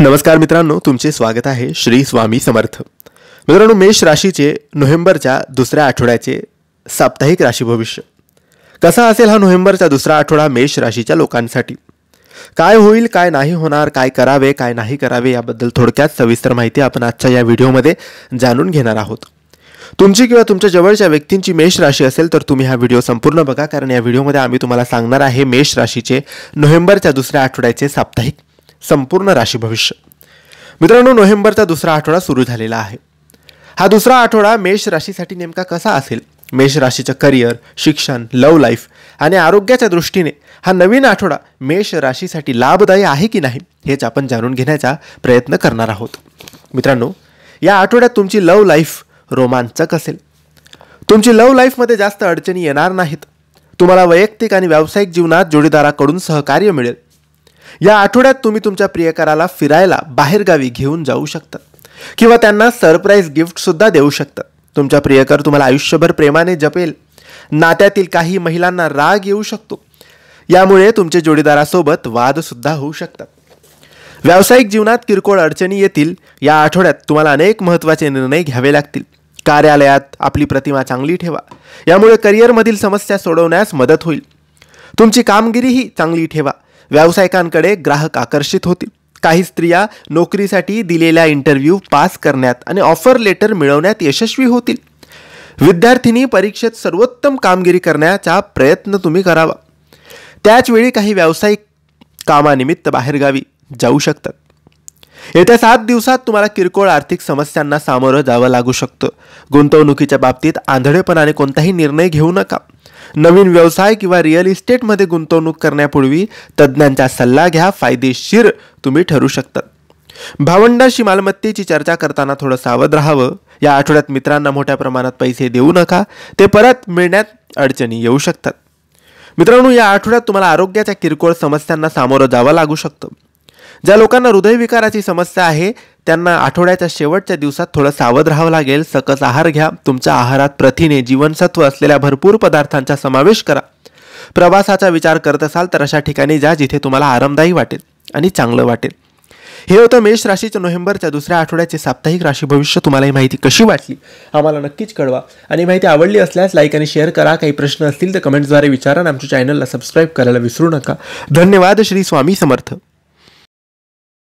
नमस्कार मित्रांनो, तुमचे स्वागत आहे श्री स्वामी समर्थ। मित्रांनो, मेष राशीचे नोव्हेंबरच्या दुसऱ्या आठवड्याचे साप्ताहिक राशी भविष्य कसा असेल हा नोव्हेंबरचा दुसरा आठवडा मेष राशीच्या लोकांसाठी काय होईल, काय नाही होणार, काय करावे, काय नाही करावे याबद्दल थोडक्यात सविस्तर माहिती आपण आजच्या या व्हिडिओमध्ये जाणून घेणार आहोत। तुमची किंवा तुमच्या जवळच्या व्यक्तींची मेष राशी असेल तर तुम्ही हा व्हिडिओ संपूर्ण बघा, कारण या व्हिडिओमध्ये आम्ही तुम्हाला सांगणार आहे मेष राशीचे नोव्हेंबरच्या दुसऱ्या आठवड्याचे साप्ताहिक संपूर्ण राशी भविष्य। मित्रांनो, नोव्हेंबरचा दुसरा आठवडा सुरू झालेला आहे। हा दुसरा आठवडा मेष राशीसाठी नेमका कसा असेल, मेष राशीचं करिअर, शिक्षण, लव्ह लाईफ आणि आरोग्याच्या दृष्टीने हा नवीन आठवडा मेष राशीसाठी लाभदायी आहे की नाही हेच आपण जाणून घेण्याचा प्रयत्न करणार आहोत। मित्रांनो, या आठवड्यात तुमची लव्ह लाईफ रोमांचक असेल। तुमची लव्ह लाईफमध्ये जास्त अडचणी येणार नाहीत। तुम्हाला वैयक्तिक आणि व्यावसायिक जीवनात जोडीदाराकडून सहकार्य मिळेल। या आठवड्यात तुम्ही तुमच्या प्रियकराला फिरायला बाहेरगावी घेऊन जाऊ शकता किंवा त्यांना सरप्राईज गिफ्ट सुद्धा देऊ शकता। तुमचा प्रियकर तुम्हाला आयुष्यभर प्रेमाने जपेल। नात्यातील काही महिलांना राग येऊ शकतो, यामुळे तुमच्या जोडीदारासोबत वाद सुद्धा होऊ शकतात। व्यावसायिक जीवनात किरकोळ अडचणी येतील। या आठवड्यात तुम्हाला अनेक महत्त्वाचे निर्णय घ्यावे लागतील। कार्यालयात आपली प्रतिमा चांगली ठेवा, यामुळे करिअरमधील समस्या सोडवण्यास मदत होईल। तुमची कामगिरीही चांगली ठेवा, व्यावसायिकांकडे ग्राहक आकर्षित होतील। काही स्त्रिया नोकरीसाठी दिलेला इंटरव्ह्यू पास करण्यात आणि ऑफर लेटर मिळवण्यात यशस्वी होतील। विद्यार्थिनी परीक्षेत सर्वोत्तम कामगिरी करण्याचा प्रयत्न तुम्ही करावा। त्याच वेळी काही व्यावसायिक कामानिमित्त बाहेरगावी जाऊ शकतात। येत्या 7 दिवसात तुम्हाला किरकोळ आर्थिक समस्यांना सामोरं जावं लागू शकतं। गुंतवणुकीच्या बाबतीत आंधळेपणाने कोणताही निर्णय घेऊ नका। नवीन व्यवसाय किंवा रिअल इस्टेटमध्ये गुंतवणूक करण्यापूर्वी तज्ज्ञांचा सल्ला घ्या, फायदेशीर तुम्ही ठरू शकतात। भावंडांशी मालमत्तेची चर्चा करताना थोडं सावध राहावं। या आठवड्यात मित्रांना मोठ्या प्रमाणात पैसे देऊ नका, ते परत मिळण्यात अडचणी येऊ शकतात। मित्रांनो, या आठवड्यात तुम्हाला आरोग्याच्या किरकोळ समस्यांना सामोरं जावं लागू शकतं। ज्या लोकांना हृदयविकाराची समस्या आहे त्यांना आठवड्याच्या शेवटच्या दिवसात थोडं सावध राहावं लागेल। सकस आहार घ्या। तुमच्या आहारात प्रथिने, जीवनसत्व असलेल्या भरपूर पदार्थांचा समावेश करा। प्रवासाचा विचार करत असाल तर अशा ठिकाणी जा जिथे तुम्हाला आरामदायी वाटेल आणि चांगलं वाटेल। हे होतं मेष राशीच्या नोव्हेंबरच्या दुसऱ्या आठवड्याचे साप्ताहिक राशी भविष्य। तुम्हाला ही माहिती कशी वाटली आम्हाला नक्कीच कळवा, आणि माहिती आवडली असल्यास लाईक आणि शेअर करा। काही प्रश्न असतील तर कमेंट्सद्वारे विचारा आणि आमच्या चॅनलला सबस्क्राईब करायला विसरू नका। धन्यवाद। श्री स्वामी समर्थ।